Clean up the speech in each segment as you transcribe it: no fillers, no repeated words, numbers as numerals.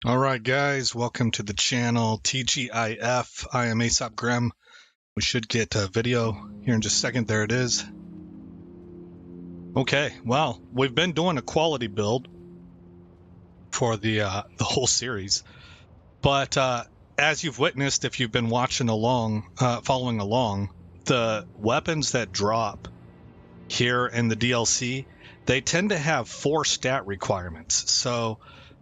Alright guys, welcome to the channel TGIF. I am Aesop Grimm. We should get a video here in just a second. There it is. Okay, well, we've been doing a quality build for the whole series, but as you've witnessed, if you've been watching along, following along, the weapons that drop here in the DLC, they tend to have 4 stat requirements. So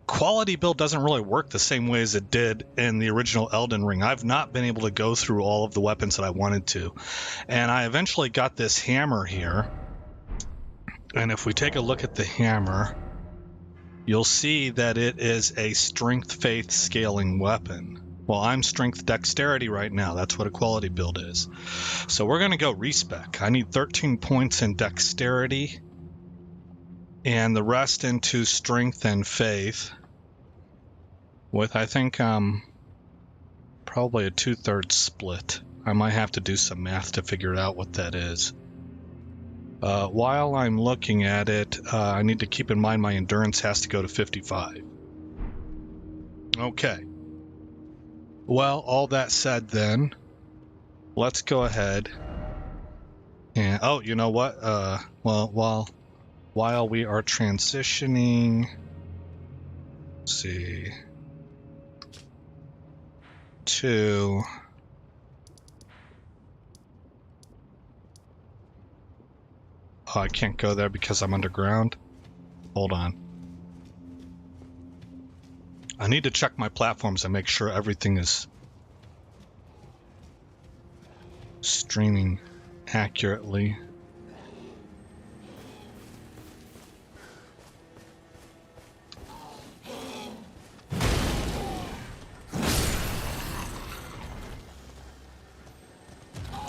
quality build doesn't really work the same way as it did in the original Elden Ring. I've not been able to go through all of the weapons that I wanted to. And I eventually got this hammer here. And if we take a look at the hammer, you'll see that it is a strength faith scaling weapon. Well, I'm strength dexterity right now. That's what a quality build is. So we're going to go respec. I need 13 points in dexterity and the rest into strength and faith with, I think, probably a 2/3 split. I might have to do some math to figure out what that is. While I'm looking at it, I need to keep in mind my endurance has to go to 55. Okay. Well, all that said then, let's go ahead and, oh, you know what? Well, while we are transitioning, let's see, to... Oh, I can't go there because I'm underground. Hold on. I need to check my platforms and make sure everything is streaming accurately.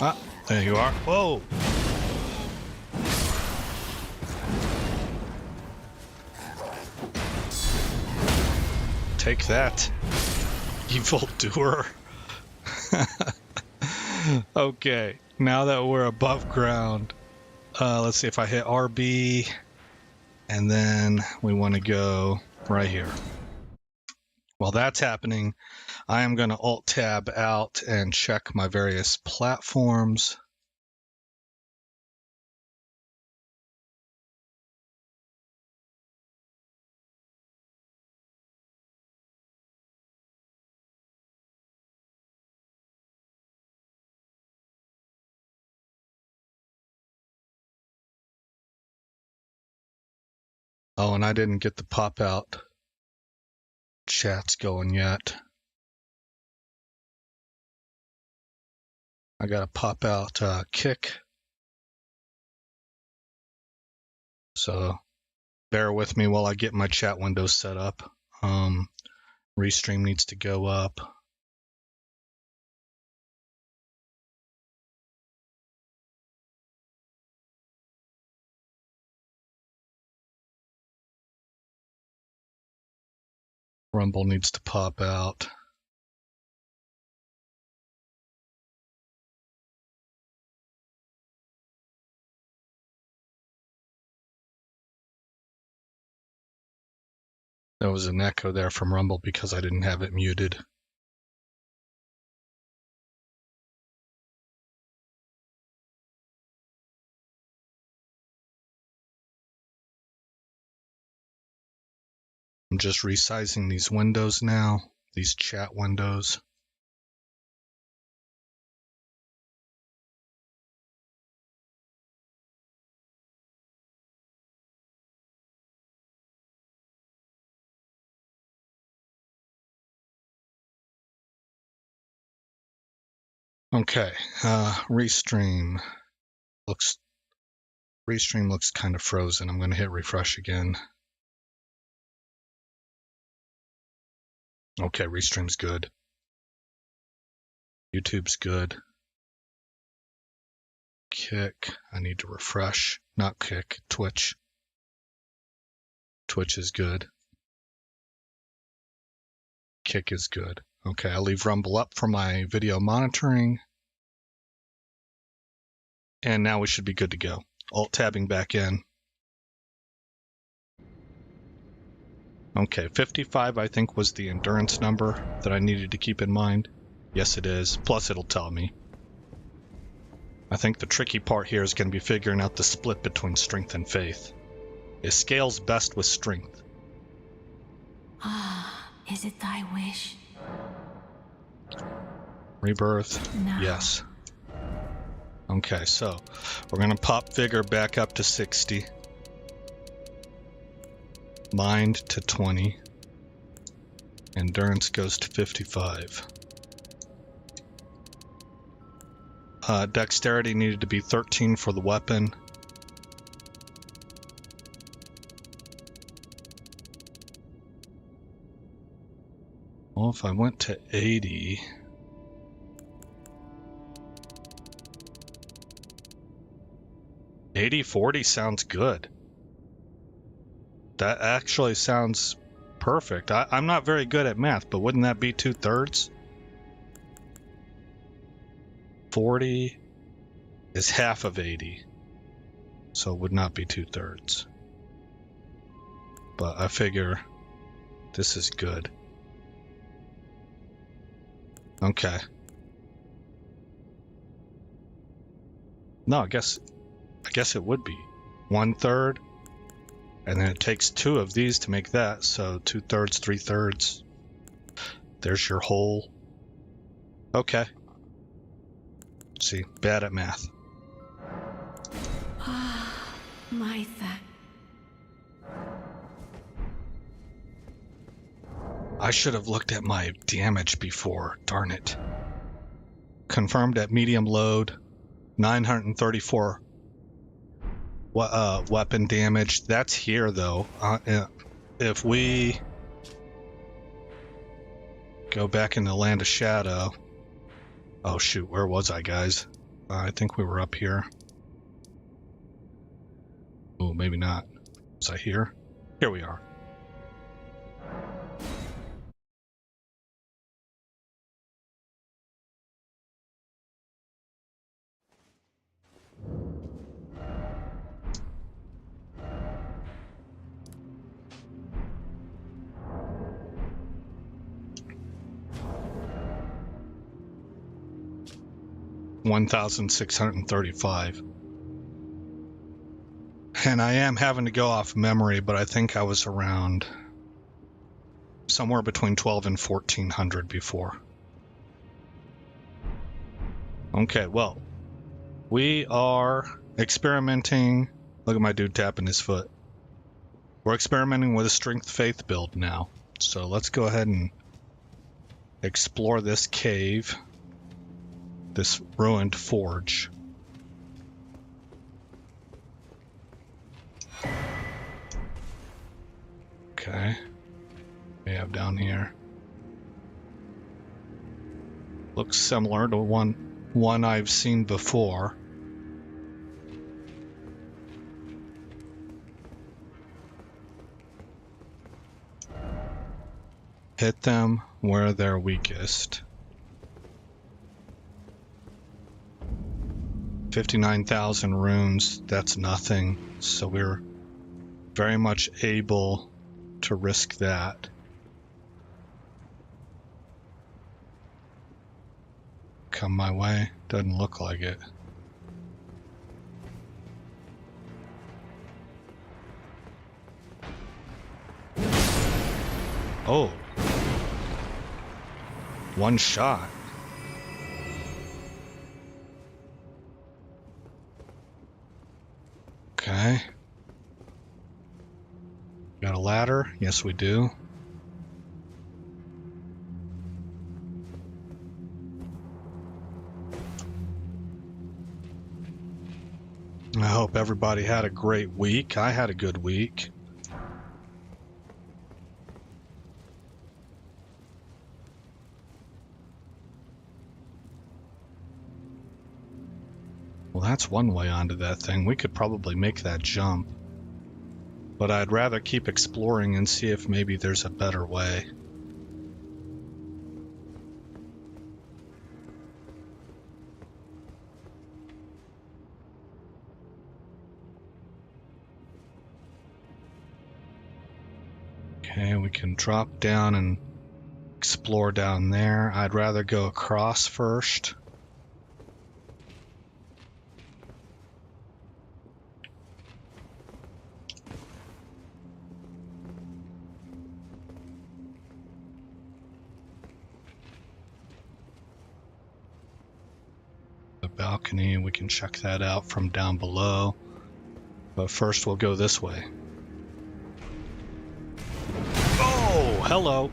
Ah, there you are. Whoa! Take that, evil doer. Okay, now that we're above ground, let's see if I hit RB, and then we want to go right here. While that's happening, I am going to Alt-Tab out and check my various platforms. Oh, and I didn't get the pop-out chats going yet. I got to pop out kick. So bear with me while I get my chat window set up. Restream needs to go up. Rumble needs to pop out. There was an echo there from Rumble because I didn't have it muted. I'm just resizing these windows now, these chat windows. Okay, Restream looks kind of frozen. I'm going to hit refresh again. Okay, Restream's good. YouTube's good. Kick, I need to refresh. Not Kick, Twitch. Twitch is good. Kick is good. Okay, I'll leave Rumble up for my video monitoring. And now we should be good to go. Alt-tabbing back in. Okay, 55 I think was the endurance number that I needed to keep in mind. Yes, it is. Plus it'll tell me. I think the tricky part here is going to be figuring out the split between strength and faith. It scales best with strength. Ah, is it thy wish? Rebirth, No. yes. Okay, so we're going to pop vigor back up to 60. Mind to 20. Endurance goes to 55. Dexterity needed to be 13 for the weapon. Well, if I went to 80... 80-40 sounds good. That actually sounds perfect. I'm not very good at math, but wouldn't that be 2/3? 40 is half of 80, so it would not be 2/3. But I figure this is good. Okay. No, I guess it would be 1/3, and then it takes 2 of these to make that, so 2/3, 3/3. There's your whole. Okay. See, bad at math. Ah, Mytha. I should have looked at my damage before, darn it. Confirmed at medium load, 934 weapon damage. That's here though. If we go back in the Land of Shadow. Oh shoot, where was I, guys? I think we were up here. Oh, maybe not. Was I here? Here we are. $1,635. And I am having to go off memory, but I think I was around somewhere between 12 and 1400 before. Okay, well, we are experimenting. Look at my dude tapping his foot. We're experimenting with a strength faith build now. So let's go ahead and explore this cave, this ruined forge. Okay. We have down here. Looks similar to one I've seen before. Hit them where they're weakest. 59,000 runes, that's nothing. So we're very much able to risk that. Come my way? Doesn't look like it. Oh. One shot. Okay. Got a ladder? Yes, we do. I hope everybody had a great week. I had a good week. Well, that's one way onto that thing. We could probably make that jump. But I'd rather keep exploring and see if maybe there's a better way. Okay, we can drop down and explore down there. I'd rather go across first. The balcony, we can check that out from down below. But first we'll go this way. Oh, hello.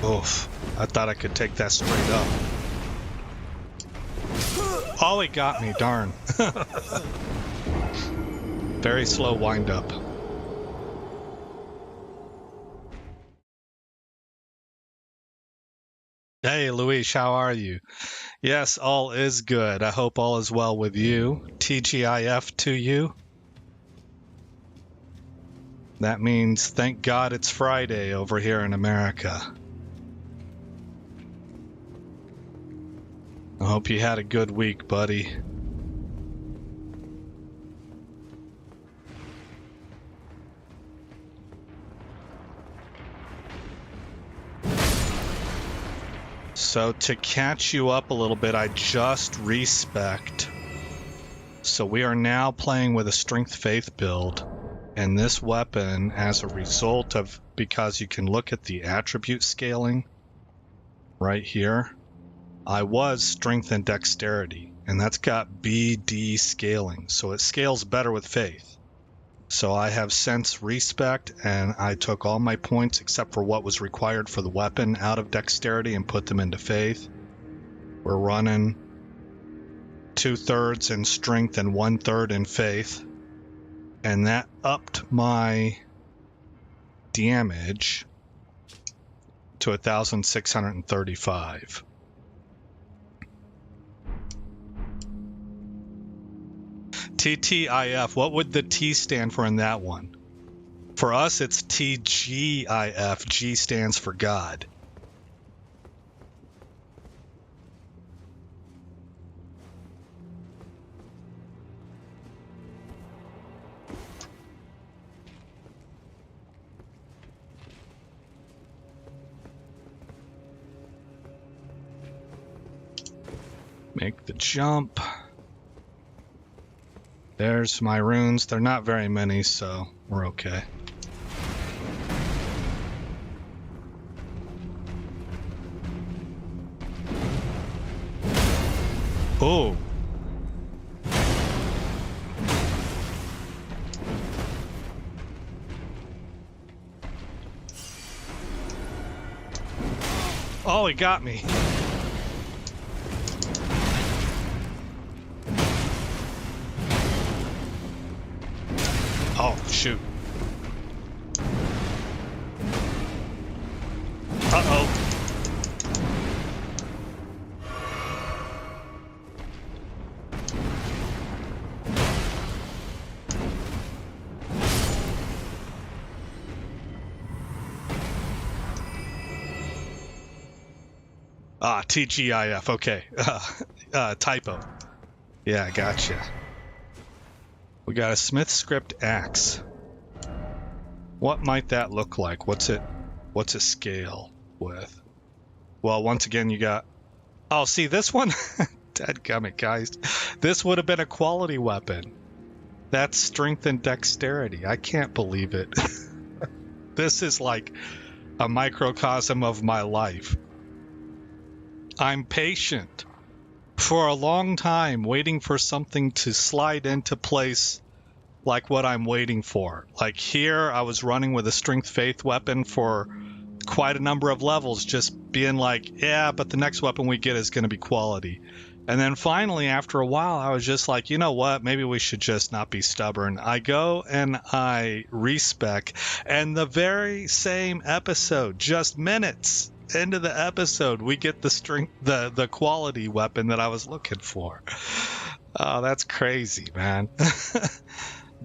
Oof, I thought I could take that straight up. Oh, he got me, darn. Very slow wind up. Hey, Luis, how are you? Yes, all is good. I hope all is well with you. TGIF to you. That means thank God it's Friday over here in America. I hope you had a good week, buddy. So to catch you up a little bit, I just respect. So we are now playing with a strength faith build. And this weapon, as a result of, because you can look at the attribute scaling right here, I was strength and dexterity, and that's got BD scaling, so it scales better with faith. So I have sense respect, and I took all my points except for what was required for the weapon out of dexterity and put them into faith. We're running 2/3 in strength and 1/3 in faith, and that upped my damage to 1,635. TTIF, what would the T stand for in that one? For us, it's TGIF. G stands for God. Make the jump. There's my runes. They're not very many, so we're okay. Oh. Oh, he got me. Oh, shoot. Uh-oh. Ah, TGIF, okay. Typo. Yeah, gotcha. We got a Smith script axe. What might that look like? What's it scale with? Well, once again, you got... Oh, see, this one? Dadgummit, guys. This would have been a quality weapon. That's strength and dexterity. I can't believe it. This is like a microcosm of my life. I'm patient for a long time, waiting for something to slide into place like what I'm waiting for. Like here, I was running with a strength faith weapon for quite a number of levels, just being like, yeah, but the next weapon we get is going to be quality. And then finally, after a while, I was just like, you know what? Maybe we should just not be stubborn. I go and I respec, and the very same episode, just minutes End of the episode, we get the strength, the quality weapon that I was looking for. Oh, that's crazy, man.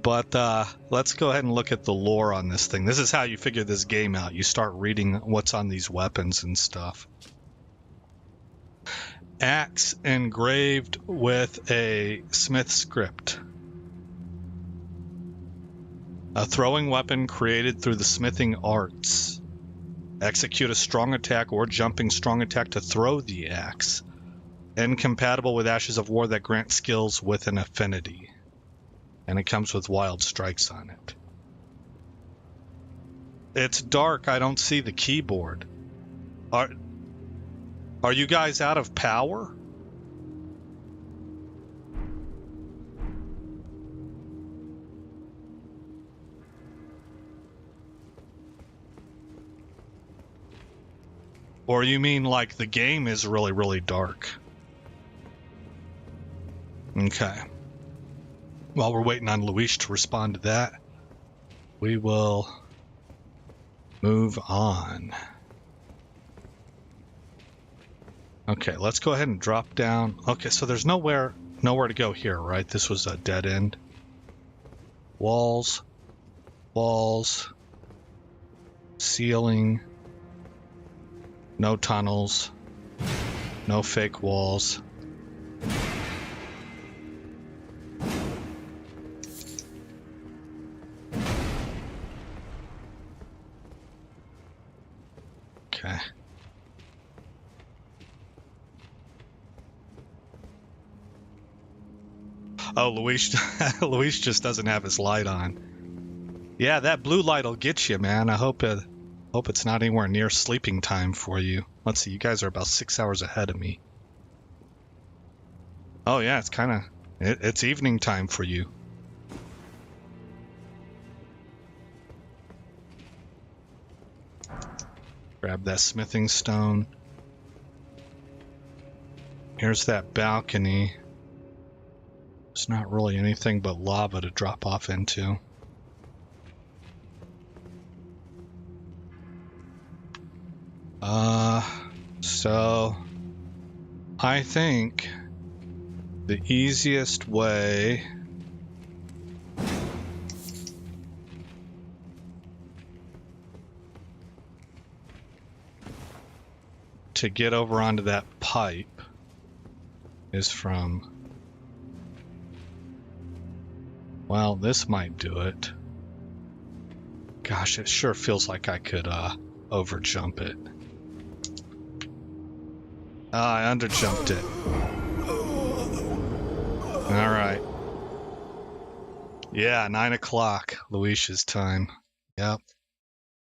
But let's go ahead and look at the lore on this thing. This is how you figure this game out. You start reading what's on these weapons and stuff. Axe engraved with a smith script. A throwing weapon created through the smithing arts. Execute a strong attack or jumping strong attack to throw the axe. Incompatible with Ashes of War that grant skills with an affinity. And it comes with wild strikes on it. It's dark. I don't see the keyboard. Are you guys out of power? Or you mean like the game is really, really dark? Okay. While we're waiting on Luis to respond to that, we will move on. Okay, let's go ahead and drop down. Okay, so there's nowhere to go here, right? This was a dead end. Walls, ceiling, no tunnels, no fake walls. Okay. Oh, Luis just doesn't have his light on. Yeah, that blue light will get you, man. I hope it's not anywhere near sleeping time for you. Let's see, you guys are about 6 hours ahead of me. Oh yeah, it's evening time for you. Grab that smithing stone. Here's that balcony. There's not really anything but lava to drop off into. So I think the easiest way to get over onto that pipe is from... Well, this might do it. Gosh, it sure feels like I could overjump it. I underjumped it. Alright. Yeah, 9 o'clock, Luis's time. Yep.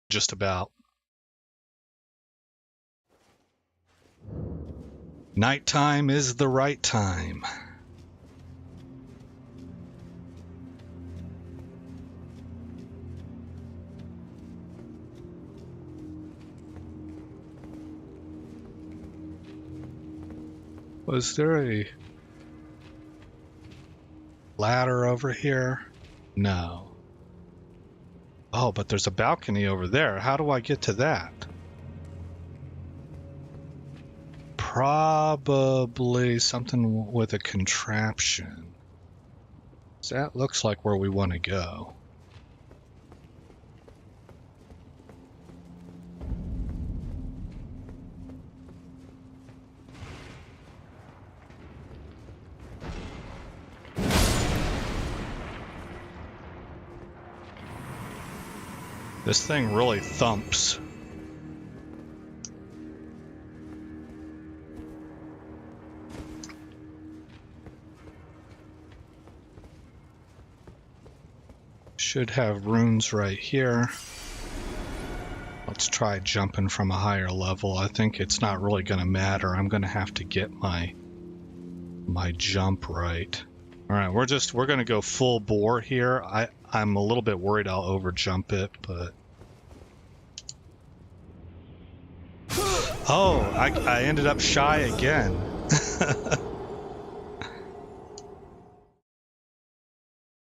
Just about. Nighttime is the right time. Was there a ladder over here? No. Oh, but there's a balcony over there. How do I get to that? Probably something with a contraption. So that looks like where we want to go. This thing really thumps. Should have runes right here. Let's try jumping from a higher level. I think it's not really going to matter. I'm going to have to get my jump right. All right, we're going to go full bore here. I'm a little bit worried I'll overjump it, but... Oh, I ended up shy again.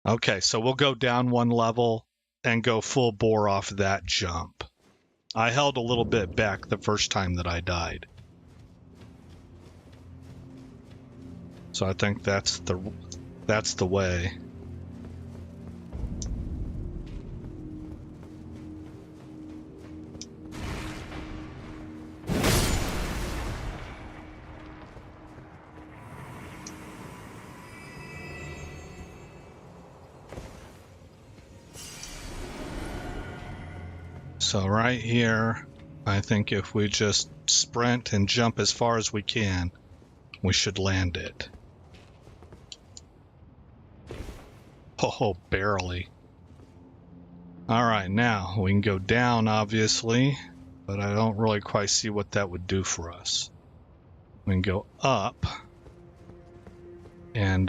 Okay, so we'll go down one level and go full bore off that jump. I held a little bit back the first time that I died. So I think that's the way. So right here, I think if we just sprint and jump as far as we can, we should land it. Oh, barely. Alright, now we can go down, obviously, but I don't really quite see what that would do for us. We can go up, and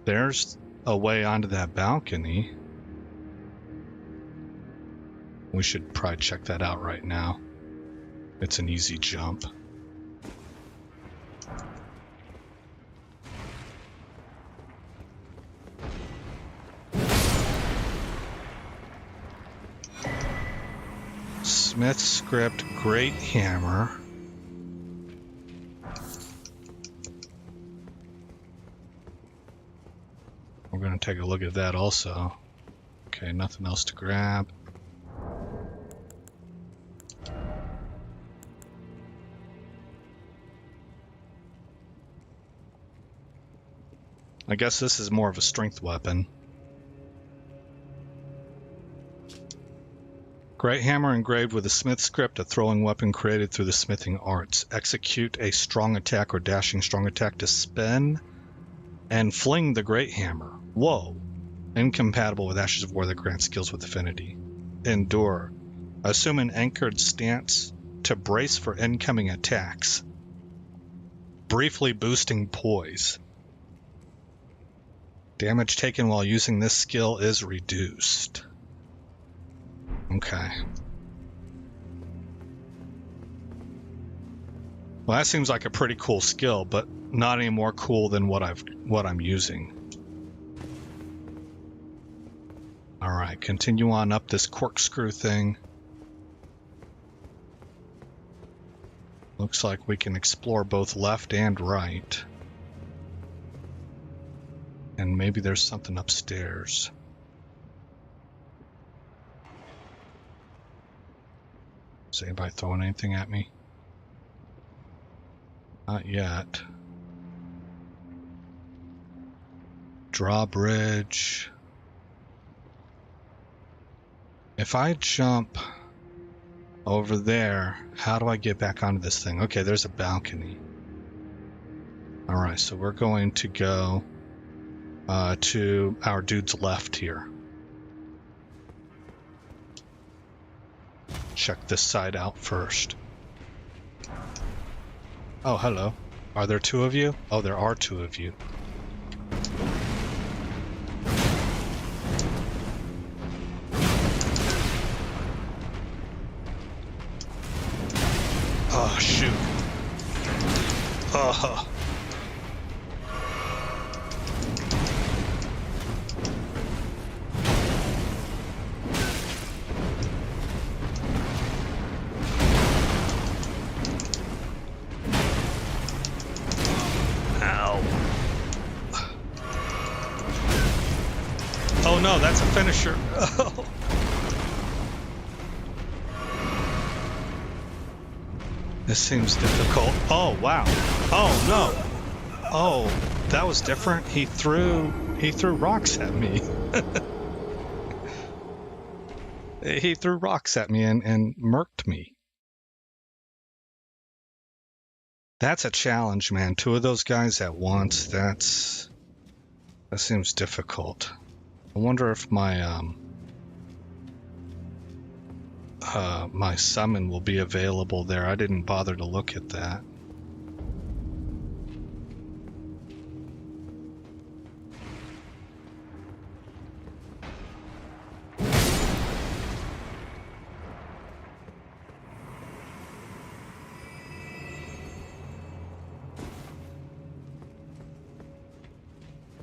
there's a way onto that balcony. We should probably check that out right now. It's an easy jump. Smith script, great hammer. We're going to take a look at that also. Okay, nothing else to grab. I guess this is more of a strength weapon. Great hammer engraved with a smith script, a throwing weapon created through the smithing arts. Execute a strong attack or dashing strong attack to spin and fling the great hammer. Whoa. Incompatible with Ashes of War that grants skills with affinity. Endure. Assume an anchored stance to brace for incoming attacks. Briefly boosting poise. Damage taken while using this skill is reduced. Okay. Well, that seems like a pretty cool skill, but not any more cool than what I'm using. All right, continue on up this corkscrew thing. Looks like we can explore both left and right. And maybe there's something upstairs. Is anybody throwing anything at me? Not yet. Drawbridge. If I jump over there, how do I get back onto this thing? Okay, there's a balcony. Alright, so we're going to go to our dude's left here. Check this side out first. Oh, hello. Are there two of you? Oh, there are two of you. Oh, shoot. Oh. Oh no, that's a finisher. Oh. This seems difficult. Oh wow. Oh no. Oh, that was different. He threw rocks at me. He threw rocks at me and murked me. That's a challenge, man. Two of those guys at once. That seems difficult. I wonder if my my summon will be available there. I didn't bother to look at that.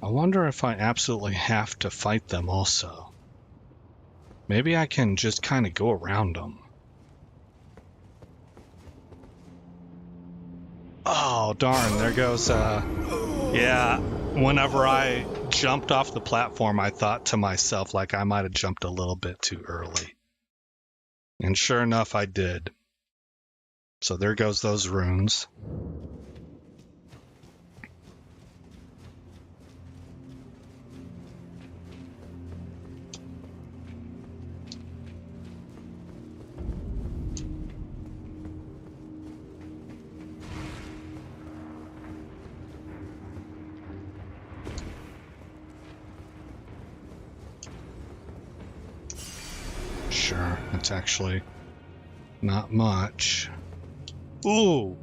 I wonder if I absolutely have to fight them also. Maybe I can just kind of go around them. Oh, darn. There goes, yeah. Whenever I jumped off the platform, I thought to myself, like, I might have jumped a little bit too early. And sure enough, I did. So there goes those runes. Sure, it's actually not much. Ooh,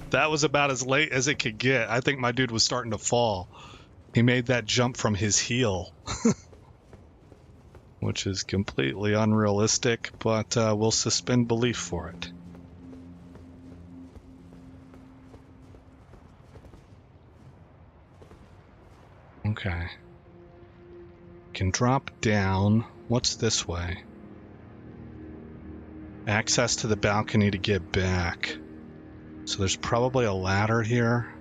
that was about as late as it could get. I think my dude was starting to fall. He made that jump from his heel, which is completely unrealistic, but we'll suspend belief for it. Okay. Can drop down. What's this way? Access to the balcony to get back. So there's probably a ladder here.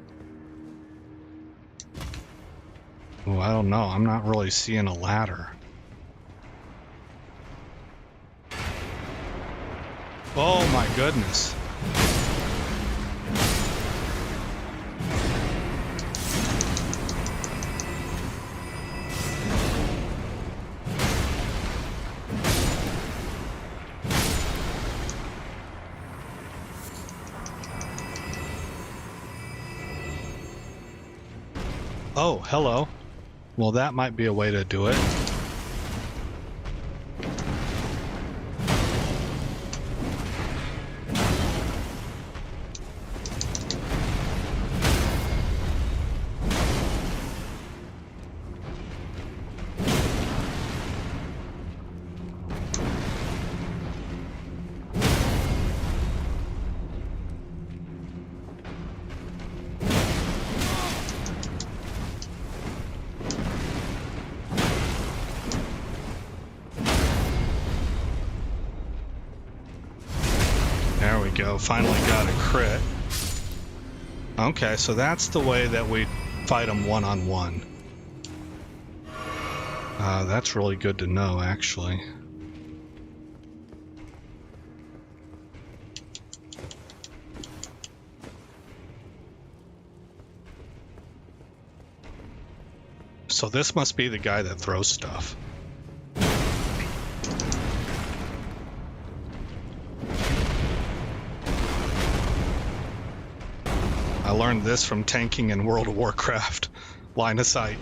Oh, I don't know. I'm not really seeing a ladder. Oh my goodness. Oh, hello. Well, that might be a way to do it. There we go, finally got a crit. Okay, so that's the way that we fight them one-on-one. That's really good to know, actually. So this must be the guy that throws stuff. I learned this from tanking in World of Warcraft. Line of sight.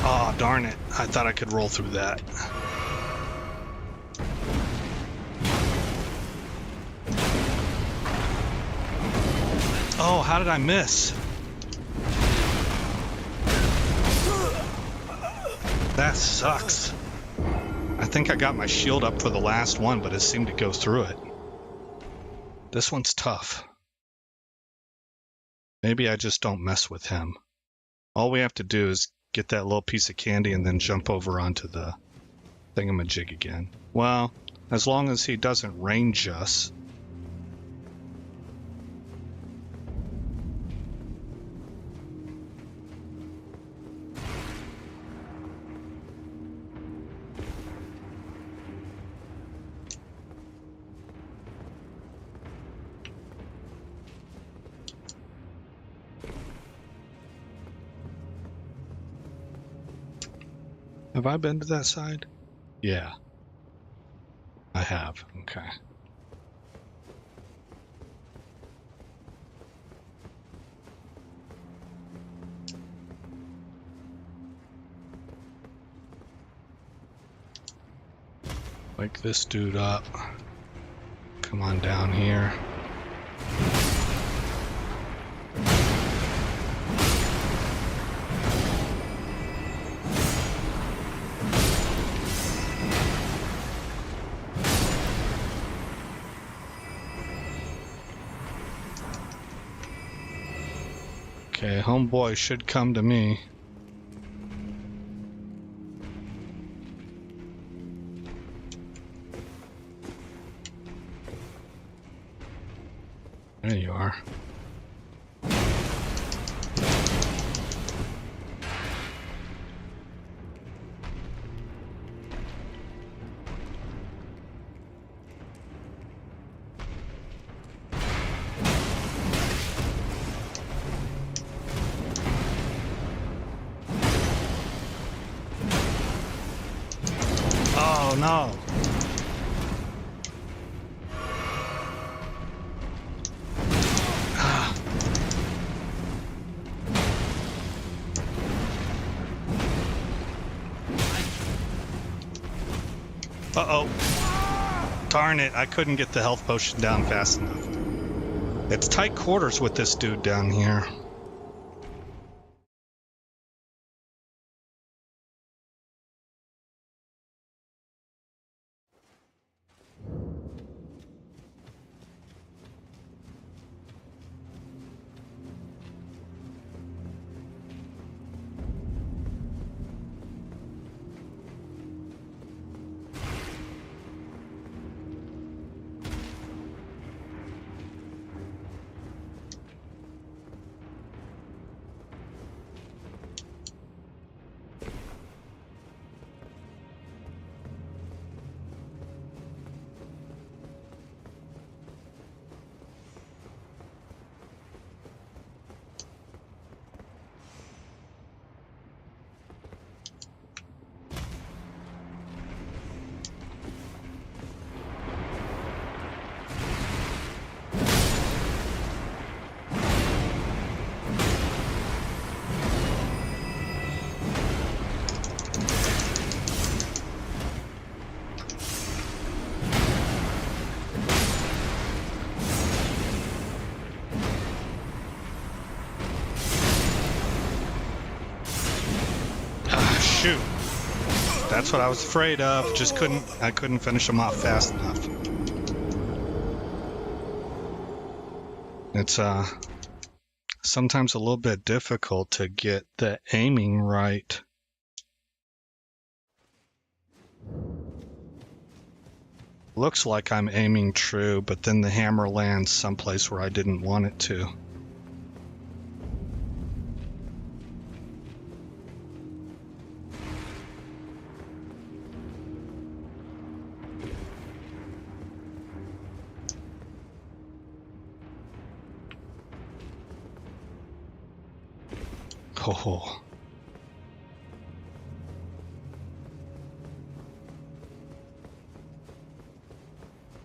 Oh, darn it. I thought I could roll through that. Oh, how did I miss? That sucks. I think I got my shield up for the last one, but it seemed to go through it. This one's tough. Maybe I just don't mess with him. All we have to do is get that little piece of candy and then jump over onto the thingamajig again. Well, as long as he doesn't range us. Have I been to that side? Yeah. I have. Okay. Wake this dude up. Come on down here. Okay, homeboy should come to me. There you are. Oh no! Uh-oh. Darn it, I couldn't get the health potion down fast enough. It's tight quarters with this dude down here. Shoot. That's what I was afraid of. I couldn't finish them off fast enough. It's sometimes a little bit difficult to get the aiming right. Looks like I'm aiming true, but then the hammer lands someplace where I didn't want it to. Oh.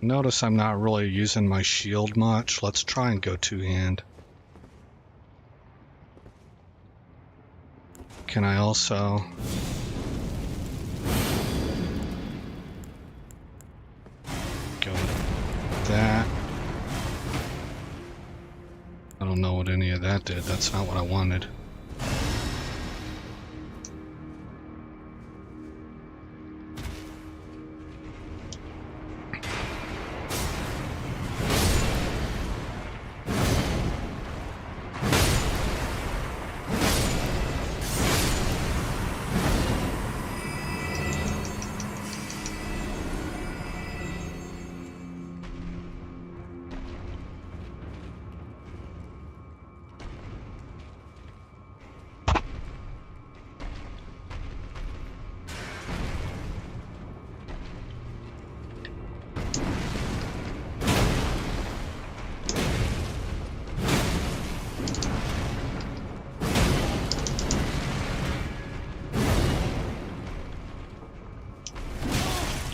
Notice I'm not really using my shield much. Let's try and go two-hand. Can I also... go with that? I don't know what any of that did. That's not what I wanted.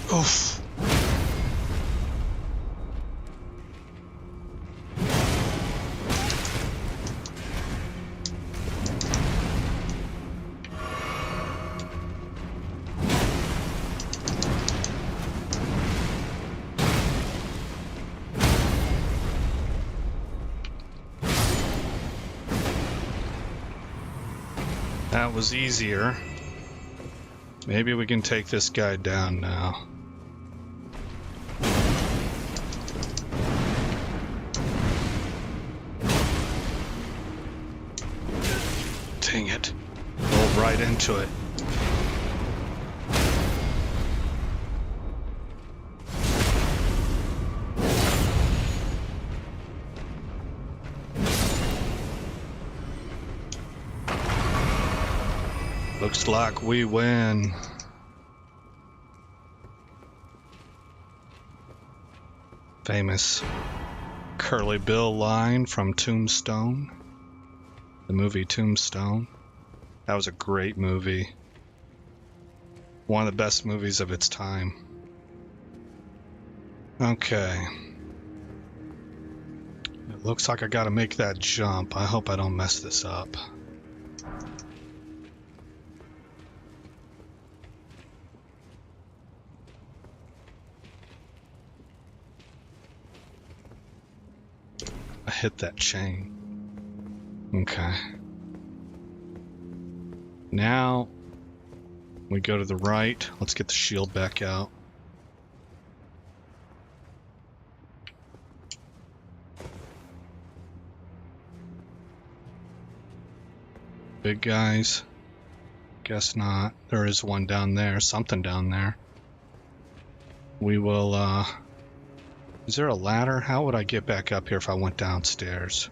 Oof. That was easier. Maybe we can take this guy down now. Dang it. Rolled right into it. Looks like we win. Famous Curly Bill line from Tombstone. The movie Tombstone. That was a great movie. One of the best movies of its time. Okay. It looks like I gotta make that jump. I hope I don't mess this up. I hit that chain. Okay. Now we go to the right. Let's get the shield back out. Big guys. Guess not. There is one down there. Something down there. We will, is there a ladder? How would I get back up here if I went downstairs?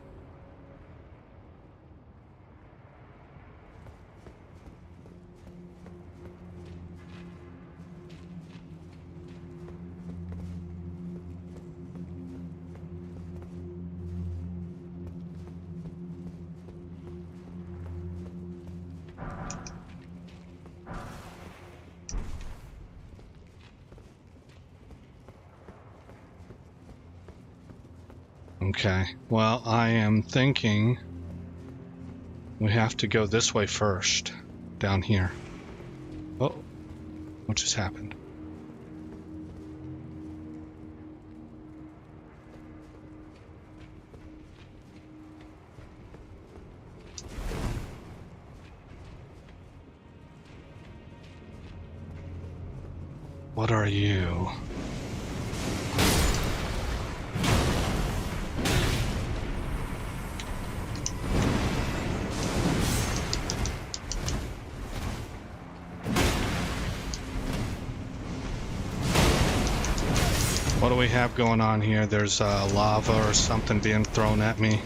Okay, well, I am thinking we have to go this way first, down here. Oh, what just happened? What are you? What do we have going on here? There's lava or something being thrown at me.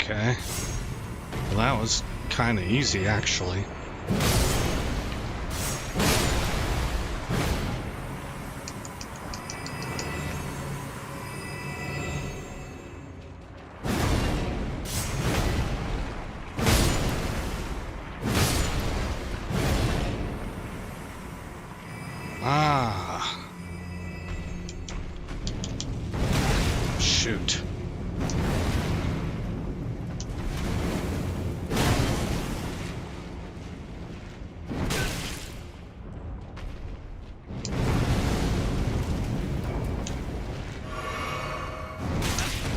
Okay. Well, that was kind of easy, actually. Ah. Shoot.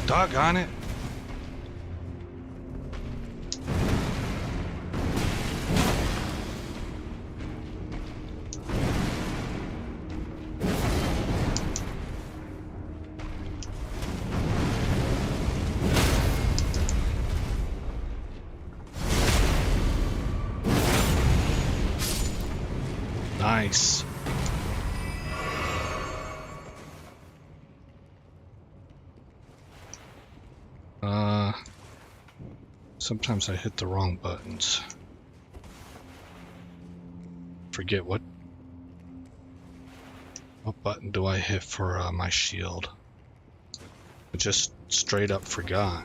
Doggone it. Nice. Sometimes I hit the wrong buttons. Forget what button do I hit for my shield? I just straight up forgot.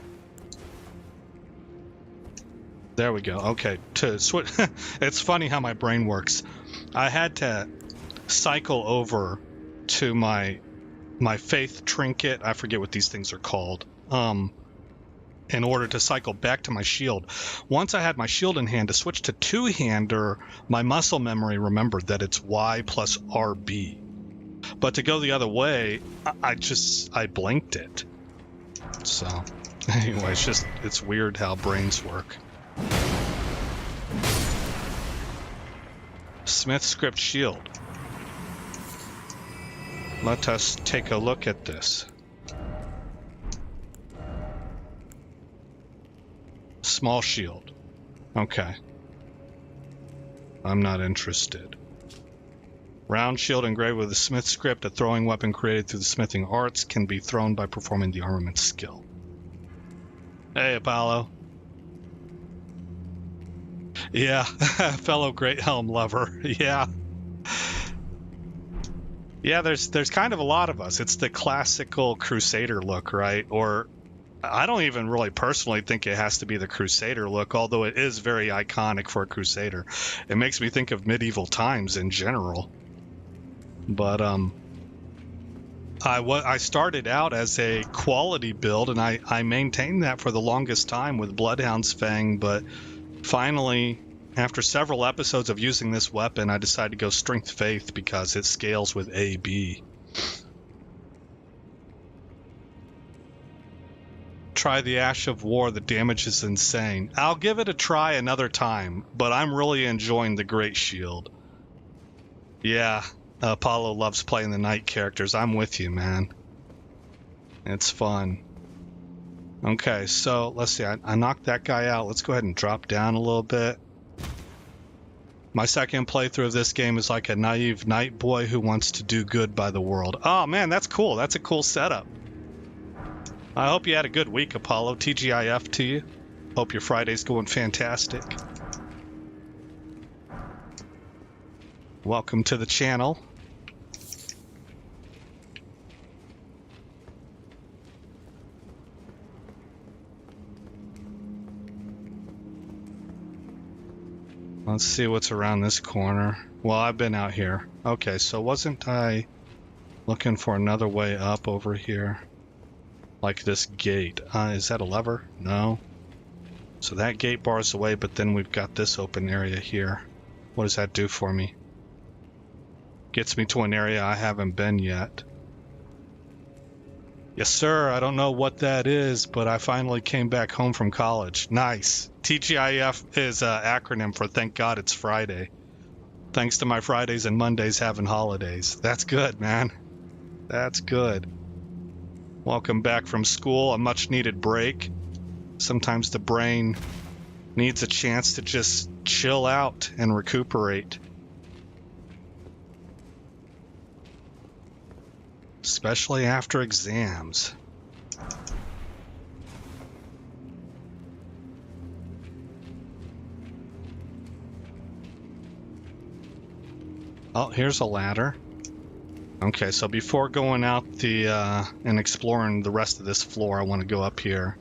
There we go. Okay, to switch. It's funny how my brain works. I had to cycle over to my faith trinket. I forget what these things are called. In order to cycle back to my shield. Once I had my shield in hand, to switch to two-hander, my muscle memory remembered that it's Y plus RB. But to go the other way, I blinked it. So, anyway, it's weird how brains work. Smith script shield. Let us take a look at this. Small shield. Okay. I'm not interested. Round shield engraved with the Smith script, a throwing weapon created through the smithing arts, can be thrown by performing the armament skill. Hey, Apollo. Yeah, fellow Great Helm lover. Yeah. Yeah, there's kind of a lot of us. It's the classical Crusader look, right? Or I don't even really personally think it has to be the Crusader look, although it is very iconic for a Crusader. It makes me think of medieval times in general. But I started out as a quality build, and I maintained that for the longest time with Bloodhound's Fang, but finally, after several episodes of using this weapon, I decided to go Strength Faith because it scales with AB. Try the Ash of War, the damage is insane. I'll give it a try another time, but I'm really enjoying the Great Shield. Yeah. Apollo loves playing the knight characters. I'm with you, man. It's fun. Okay, so let's see. I knocked that guy out. Let's go ahead and drop down a little bit. My second playthrough of this game is like a naive knight boy who wants to do good by the world. Oh, man, that's cool. That's a cool setup. I hope you had a good week, Apollo. TGIF to you. Hope your Friday's going fantastic. Welcome to the channel. Let's see what's around this corner. Well, I've been out here. Okay, so wasn't I looking for another way up over here? Like this gate. Is that a lever? No. So that gate bars the way, but then we've got this open area here. What does that do for me? Gets me to an area I haven't been yet. Yes, sir. I don't know what that is, but I finally came back home from college. Nice. TGIF is an acronym for Thank God It's Friday. Thanks to my Fridays and Mondays having holidays. That's good, man. That's good. Welcome back from school. A much needed break. Sometimes the brain needs a chance to just chill out and recuperate. Especially after exams. Oh, here's a ladder. Okay, so before going out the and exploring the rest of this floor, I want to go up here.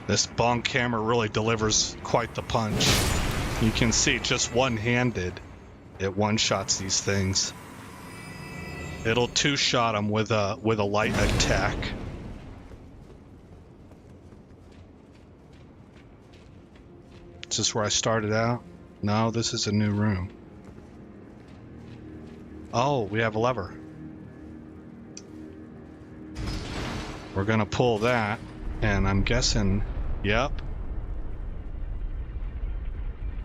This bong camera really delivers quite the punch. You can see just one-handed, it one-shots these things. It'll two-shot them with a light attack. Is this where I started out? No, this is a new room. Oh, we have a lever. We're gonna pull that, and I'm guessing, yep.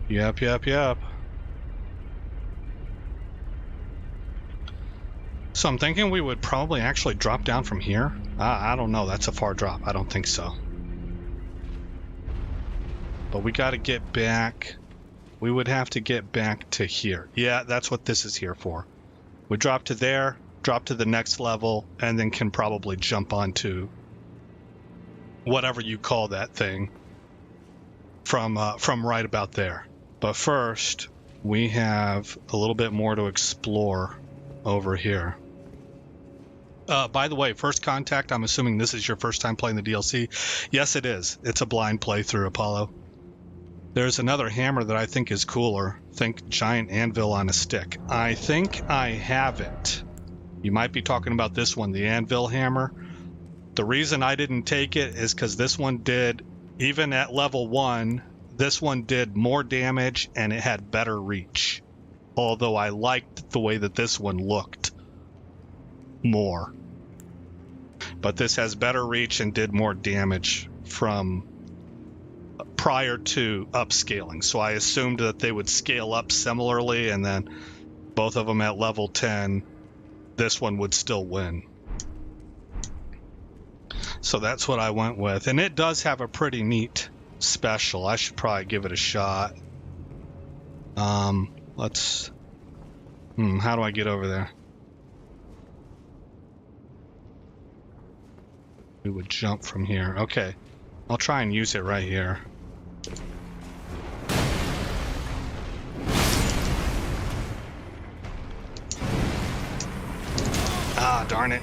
Yep. So I'm thinking we would probably actually drop down from here. I don't know, that's a far drop. I don't think so. But we gotta get back. We would have to get back to here. Yeah, that's what this is here for. We drop to there, drop to the next level, and then can probably jump onto whatever you call that thing from right about there. But first, we have a little bit more to explore over here. By the way, First Contact, I'm assuming this is your first time playing the DLC. Yes, it is. It's a blind playthrough, Apollo. There's another hammer that I think is cooler. Think giant anvil on a stick. I think I have it. You might be talking about this one, the anvil hammer. The reason I didn't take it is because this one did, even at level 1, this one did more damage and it had better reach. Although I liked the way that this one looked more. But this has better reach and did more damage from prior to upscaling. So I assumed that they would scale up similarly, and then both of them at level 10, this one would still win. So that's what I went with. And it does have a pretty neat special. I should probably give it a shot. Let's... how do I get over there? We would jump from here. Okay. I'll try and use it right here. Ah, darn it.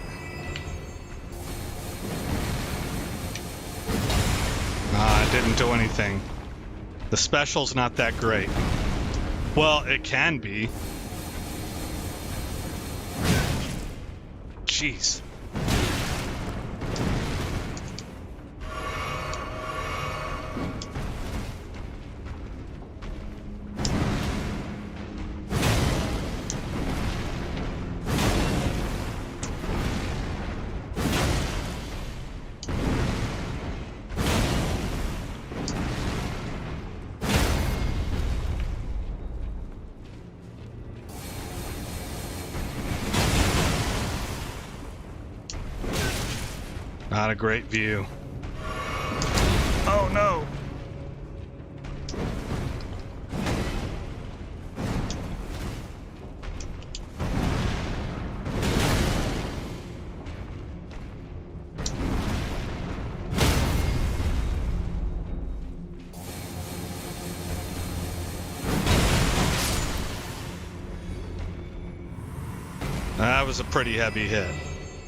Ah, it didn't do anything. The special's not that great. Well, it can be. Jeez. Not a great view. Oh no! That was a pretty heavy hit,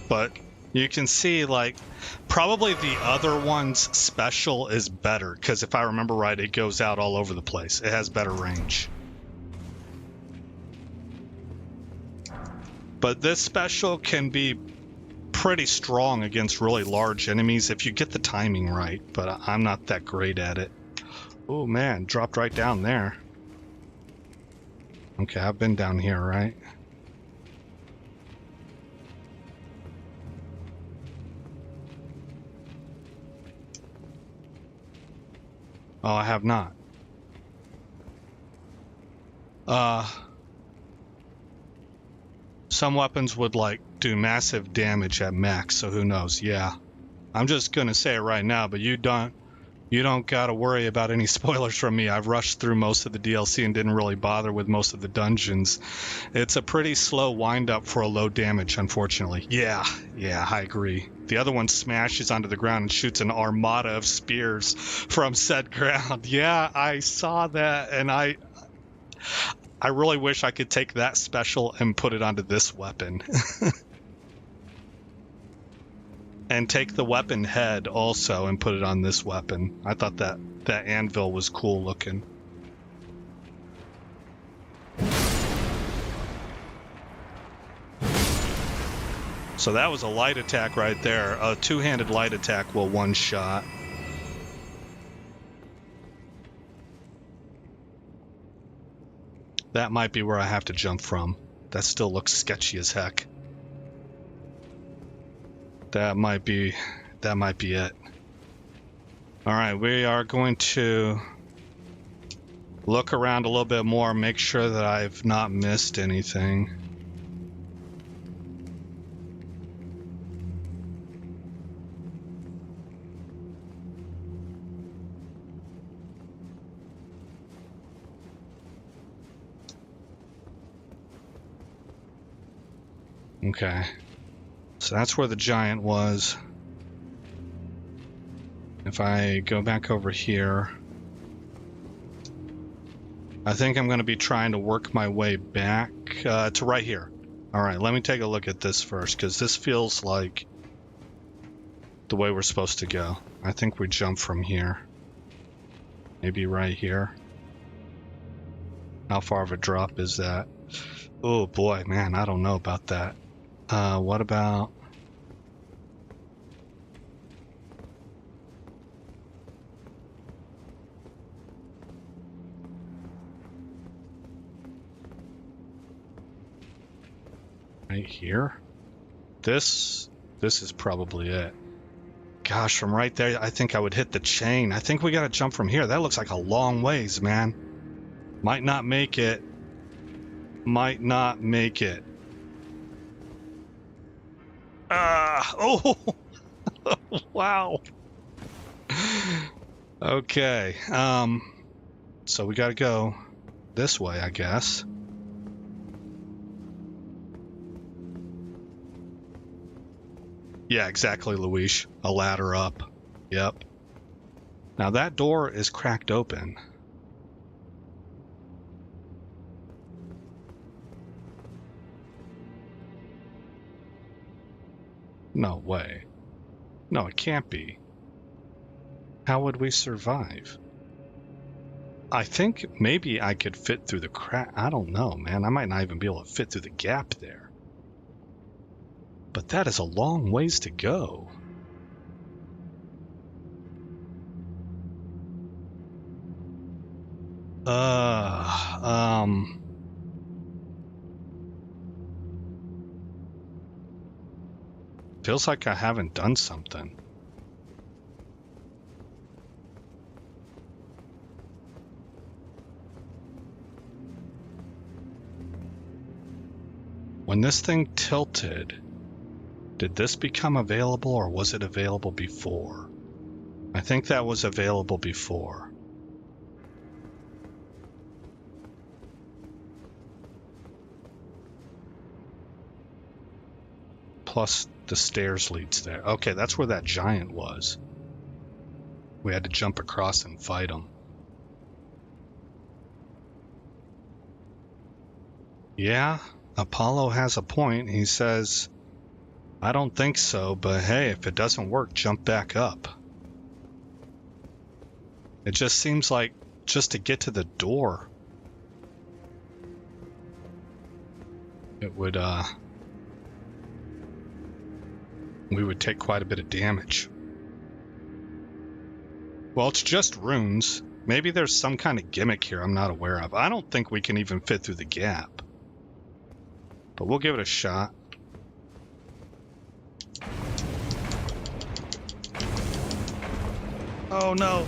but you can see, like, probably the other one's special is better, because if I remember right, it goes out all over the place. It has better range. But this special can be pretty strong against really large enemies if you get the timing right, but I'm not that great at it. Oh man, dropped right down there. Okay, I've been down here, right? Oh, I have not. Some weapons would, like, do massive damage at max, so who knows? Yeah. I'm just gonna say it right now, but you don't gotta worry about any spoilers from me. I've rushed through most of the DLC and didn't really bother with most of the dungeons. It's a pretty slow wind-up for a low damage, unfortunately. Yeah, I agree. The other one smashes onto the ground and shoots an armada of spears from said ground. Yeah, I saw that, and I really wish I could take that special and put it onto this weapon. And take the weapon head also and put it on this weapon. I thought that anvil was cool looking. So that was a light attack right there. A two-handed light attack will one-shot. That might be where I have to jump from. That still looks sketchy as heck. That might be it. Alright, we are going to look around a little bit more, make sure that I've not missed anything. Okay. So that's where the giant was. If I go back over here, I think I'm going to be trying to work my way back to right here. All right, let me take a look at this first, because this feels like the way we're supposed to go. I think we jump from here. Maybe right here. How far of a drop is that? Oh boy, man, I don't know about that. What about... right here? This is probably it. Gosh, from right there, I think I would hit the chain. I think we gotta jump from here. That looks like a long ways, man. Might not make it. Might not make it. Oh! Wow. Okay. So we gotta go this way, I guess. Yeah, exactly, Luis. A ladder up. Yep. Now that door is cracked open. No way. No, it can't be. How would we survive? I think maybe I could fit through the crack. I don't know, man. I might not even be able to fit through the gap there. But that is a long ways to go. Feels like I haven't done something. When this thing tilted, did this become available or was it available before? I think that was available before. Plus the stairs leads there. Okay, that's where that giant was. We had to jump across and fight him. Yeah, Apollo has a point. He says, I don't think so, but hey, if it doesn't work, jump back up. It just seems like just to get to the door, it would, we would take quite a bit of damage. Well, it's just runes. Maybe there's some kind of gimmick here I'm not aware of. I don't think we can even fit through the gap. But we'll give it a shot. Oh no!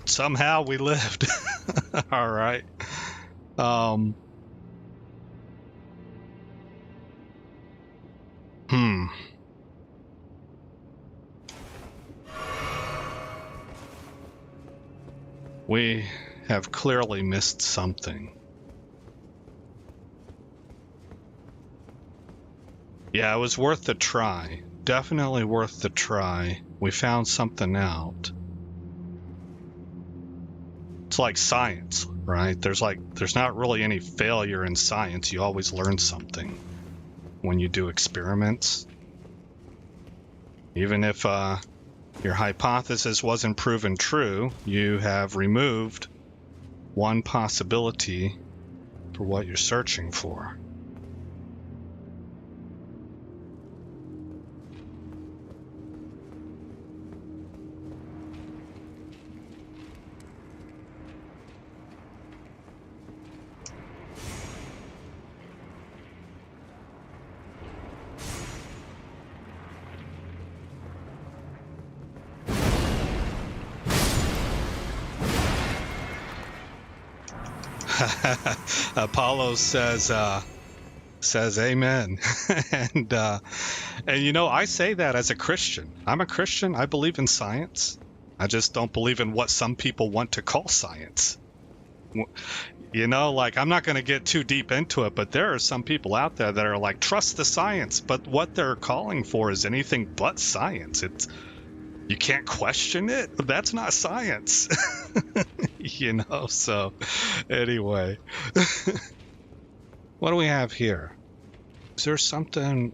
Somehow we lived. All right. We have clearly missed something. Yeah, it was worth the try. Definitely worth the try. We found something out. It's like science, right? There's not really any failure in science. You always learn something when you do experiments. Even if your hypothesis wasn't proven true, you have removed one possibility for what you're searching for. Apollo says amen. and you know, I say that as a Christian. I'm a Christian. I believe in science. I just don't believe in what some people want to call science. You know, like, I'm not going to get too deep into it, but there are some people out there that are like, trust the science, but what they're calling for is anything but science. You can't question it. That's not science. You know, so anyway. What do we have here? Is there something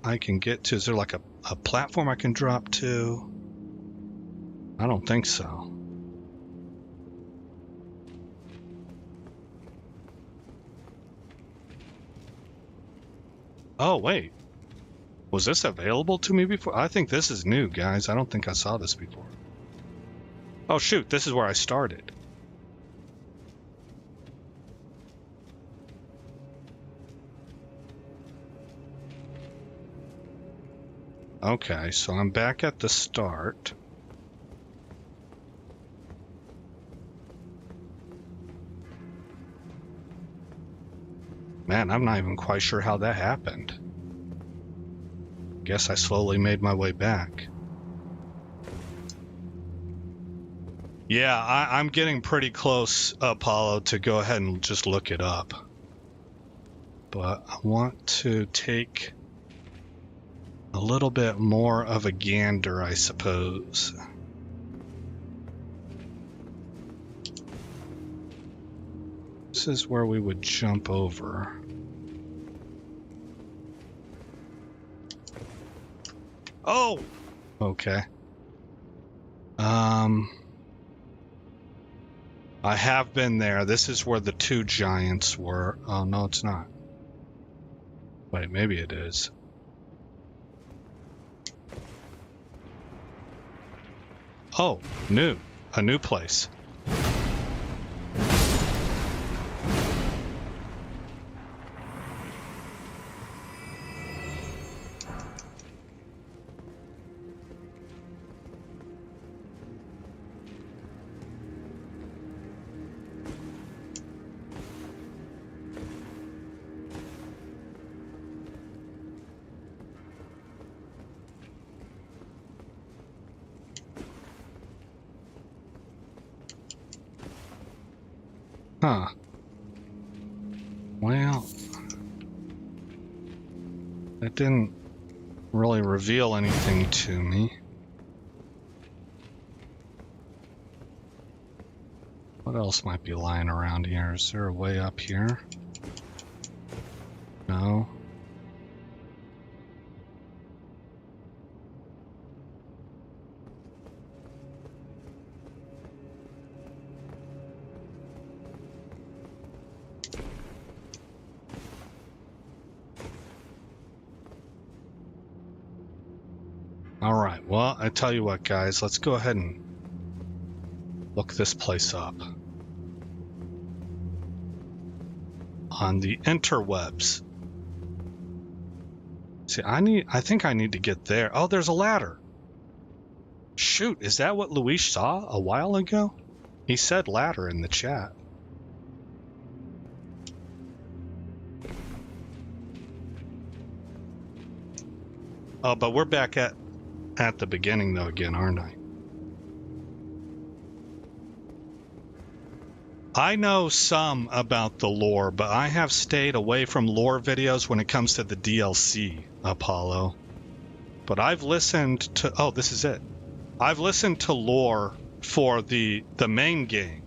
I can get to? Is there like a platform I can drop to? I don't think so. Oh, wait. Was this available to me before? I think this is new, guys. I don't think I saw this before. Oh, shoot. This is where I started. Okay, so I'm back at the start. Man, I'm not even quite sure how that happened. Guess I slowly made my way back. Yeah, I'm getting pretty close, Apollo, to go ahead and just look it up. But I want to take a little bit more of a gander, I suppose. This is where we would jump over. Oh! Okay. I have been there. This is where the two giants were. Oh, no, it's not. Wait, maybe it is. Oh, new. A new place. Huh. Well, it didn't really reveal anything to me. What else might be lying around here? Is there a way up here? No. All right, well, I tell you what, guys, let's go ahead and look this place up. On the interwebs. See, I think I need to get there. Oh, there's a ladder. Shoot, is that what Luis saw a while ago? He said ladder in the chat. Oh, but we're back at the beginning though again, aren't I? I know some about the lore, but I have stayed away from lore videos when it comes to the DLC, Apollo. But I've listened to... Oh, this is it. I've listened to lore for the main game.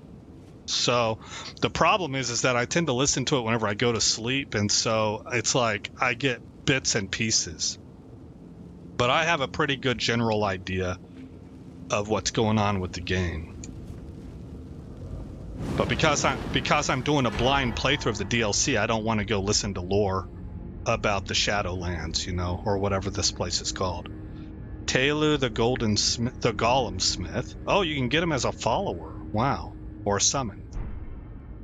So the problem is that I tend to listen to it whenever I go to sleep, and so it's like I get bits and pieces. But I have a pretty good general idea of what's going on with the game. But because I'm doing a blind playthrough of the DLC, I don't want to go listen to lore about the Shadowlands, you know, or whatever this place is called. Telu the Golem Smith. Oh, you can get him as a follower. Wow. Or summon.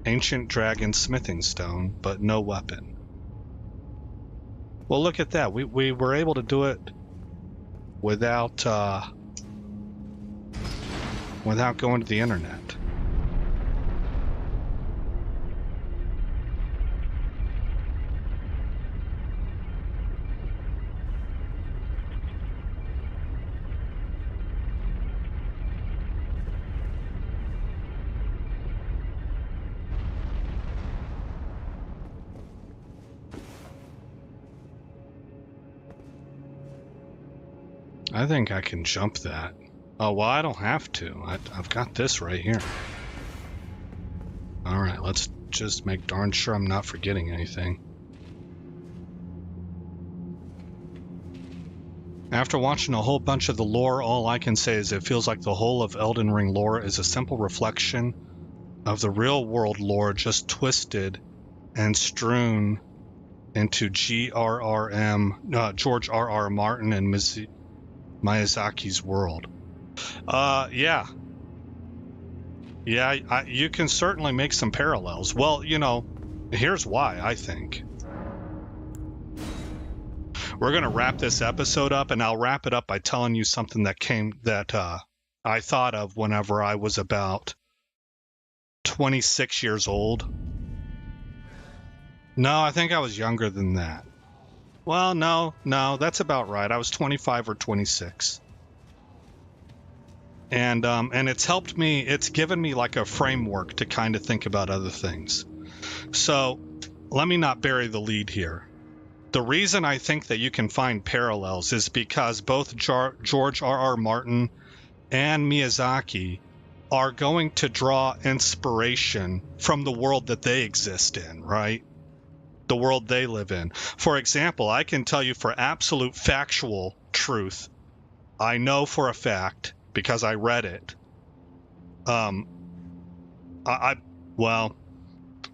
Ancient Dragon Smithing Stone, but no weapon. Well, look at that. We were able to do it without going to the internet. I think I can jump that. Oh, well, I don't have to. I've got this right here. All right, let's just make darn sure I'm not forgetting anything. After watching a whole bunch of the lore, all I can say is it feels like the whole of Elden Ring lore is a simple reflection of the real world lore, just twisted and strewn into George R.R. Martin and Miyazaki's world. Yeah, you can certainly make some parallels. Well, here's why, I think. We're going to wrap this episode up, and I'll wrap it up by telling you something that I thought of whenever I was about 26 years old. No, I think I was younger than that. Well, no, that's about right. I was 25 or 26. And it's helped me, it's given me like a framework to kind of think about other things. So let me not bury the lead here. The reason I think that you can find parallels is because both George R.R. Martin and Miyazaki are going to draw inspiration from the world that they exist in, right? The world they live in. For example, I can tell you for absolute factual truth, I know for a fact, because I read it, well,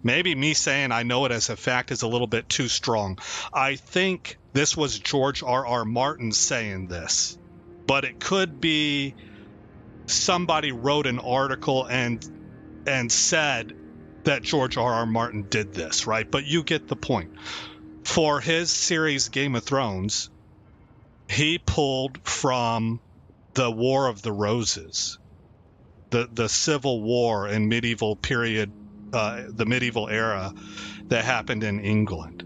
maybe me saying I know it as a fact is a little bit too strong. I think this was George R.R. Martin saying this, but it could be somebody wrote an article and said that George R.R. Martin did this, right? But you get the point. For his series Game of Thrones, he pulled from the War of the Roses, the Civil War and medieval period, the medieval era that happened in England,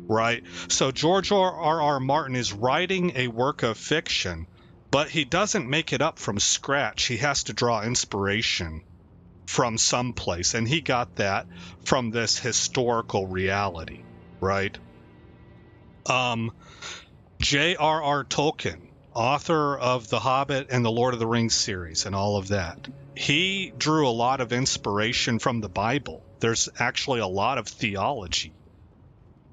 right? So George R.R. Martin is writing a work of fiction, but he doesn't make it up from scratch. He has to draw inspiration from someplace, and he got that from this historical reality, right? J.R.R. Tolkien, author of The Hobbit and the Lord of the Rings series and all of that, he drew a lot of inspiration from the Bible. There's actually a lot of theology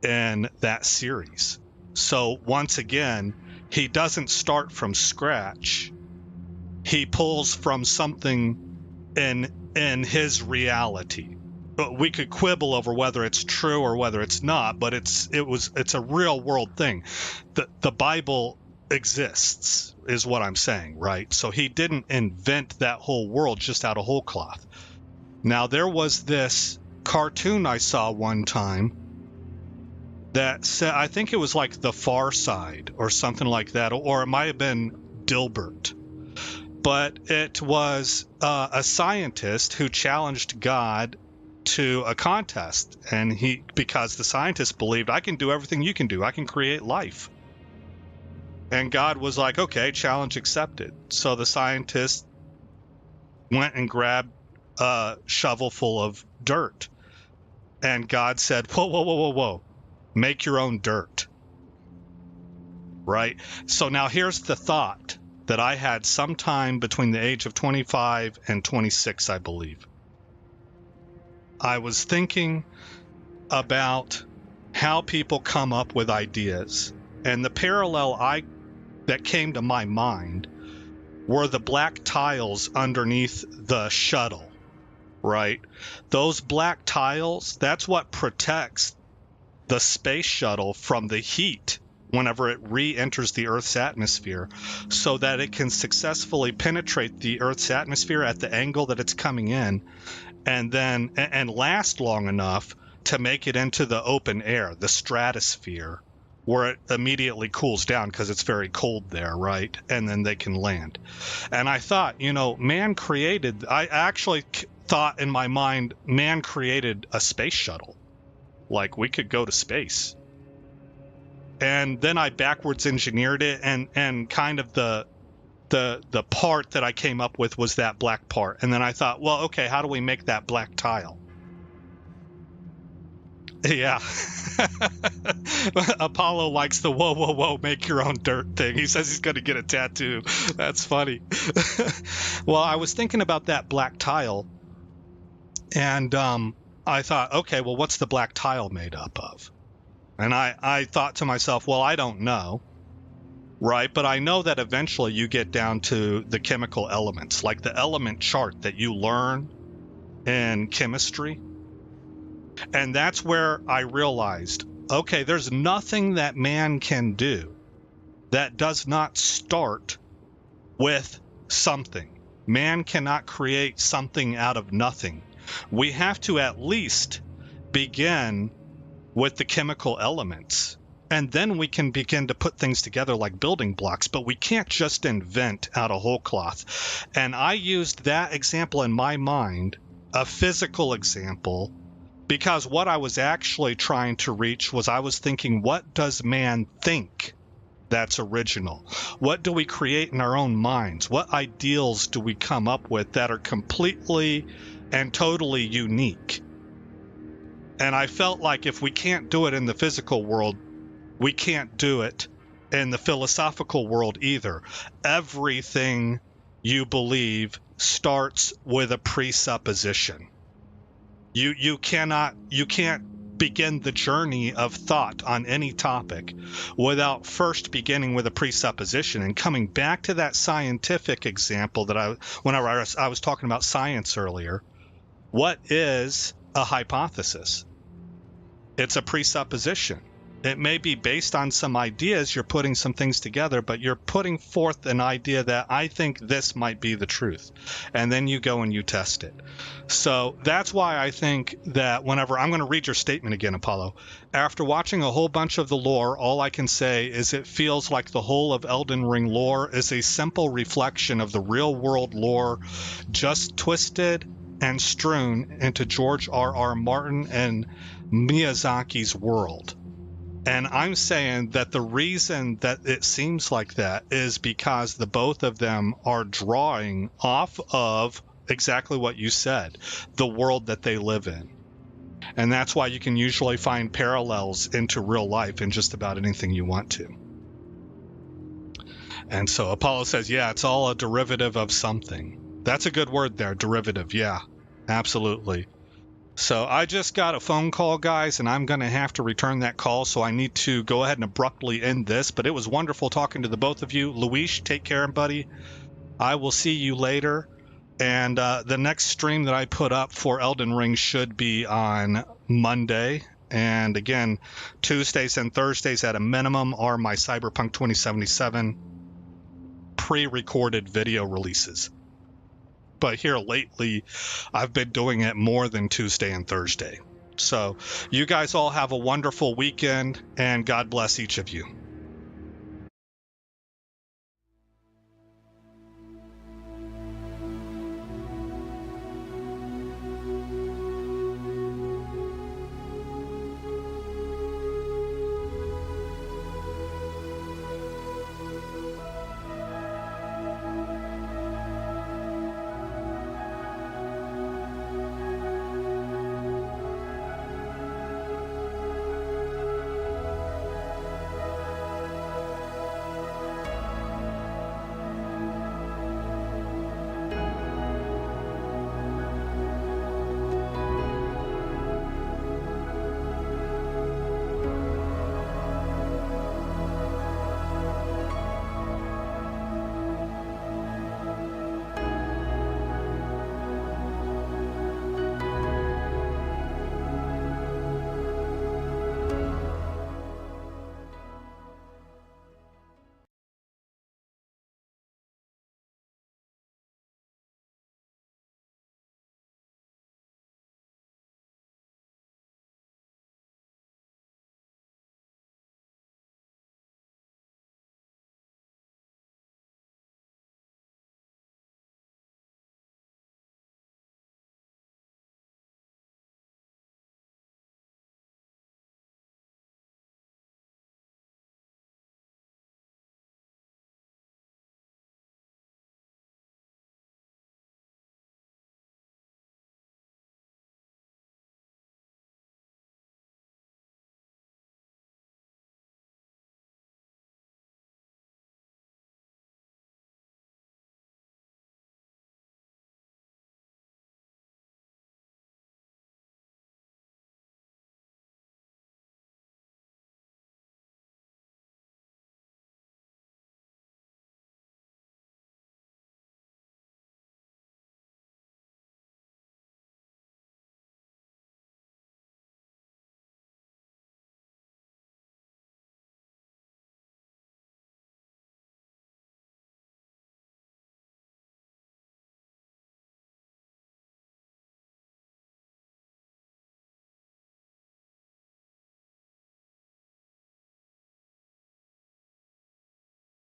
in that series. So once again, he doesn't start from scratch. He pulls from something in his reality. But we could quibble over whether it's true or whether it's not, but it's a real world thing. The Bible exists, is what I'm saying, right? So he didn't invent that whole world just out of whole cloth. Now, there was this cartoon I saw one time that said, I think it was like The Far Side or something like that, or it might have been Dilbert. But it was a scientist who challenged God to a contest, and because the scientist believed, I can do everything you can do, I can create life. And God was like, okay, challenge accepted. So the scientist went and grabbed a shovel full of dirt, and God said, whoa, make your own dirt, right? So now here's the thought that I had sometime between the age of 25 and 26, I believe. I was thinking about how people come up with ideas, and the parallel that came to my mind were the black tiles underneath the shuttle, right? Those black tiles, that's what protects the space shuttle from the heat whenever it re-enters the Earth's atmosphere, so that it can successfully penetrate the Earth's atmosphere at the angle that it's coming in, and last long enough to make it into the open air, the stratosphere, where it immediately cools down because it's very cold there, right? And then they can land. And I thought, I actually thought in my mind, man created a space shuttle. Like, we could go to space. And then I backwards engineered it, and kind of the part that I came up with was that black part. And then I thought, well, okay, how do we make that black tile? Yeah. Apollo likes the whoa, make your own dirt thing. He says he's going to get a tattoo. That's funny. Well, I was thinking about that black tile, and I thought, okay, well, what's the black tile made up of? And I thought to myself, well, I don't know. right? But I know that eventually you get down to the chemical elements, like the element chart that you learn in chemistry. And that's where I realized, okay, there's nothing that man can do that does not start with something. Man cannot create something out of nothing. We have to at least begin with the chemical elements. And then we can begin to put things together like building blocks, but we can't just invent out of whole cloth. And I used that example in my mind, a physical example, because what I was actually trying to reach was I was thinking, what does man think that's original? What do we create in our own minds? What ideals do we come up with that are completely and totally unique? And I felt like if we can't do it in the physical world, we can't do it in the philosophical world either. Everything you believe starts with a presupposition. You can't begin the journey of thought on any topic without first beginning with a presupposition. And coming back to that scientific example that whenever I was talking about science earlier, what is a hypothesis? It's a presupposition. It may be based on some ideas, you're putting some things together, but you're putting forth an idea that I think this might be the truth. And then you go and you test it. So that's why I think that whenever I'm going to read your statement again, Apollo, after watching a whole bunch of the lore, all I can say is it feels like the whole of Elden Ring lore is a simple reflection of the real world lore, just twisted and strewn into George R.R. Martin and Miyazaki's world. And I'm saying that the reason that it seems like that is because the both of them are drawing off of exactly what you said, the world that they live in. And that's why you can usually find parallels into real life in just about anything you want to. And so Apollo says, yeah, it's all a derivative of something. That's a good word there, derivative. Yeah, absolutely. So I just got a phone call, guys, and I'm going to have to return that call. So I need to go ahead and abruptly end this. But it was wonderful talking to the both of you. Luis, take care, buddy. I will see you later. And the next stream that I put up for Elden Ring should be on Monday. And again, Tuesdays and Thursdays at a minimum are my Cyberpunk 2077 pre-recorded video releases. But here lately, I've been doing it more than Tuesday and Thursday. So you guys all have a wonderful weekend, and God bless each of you.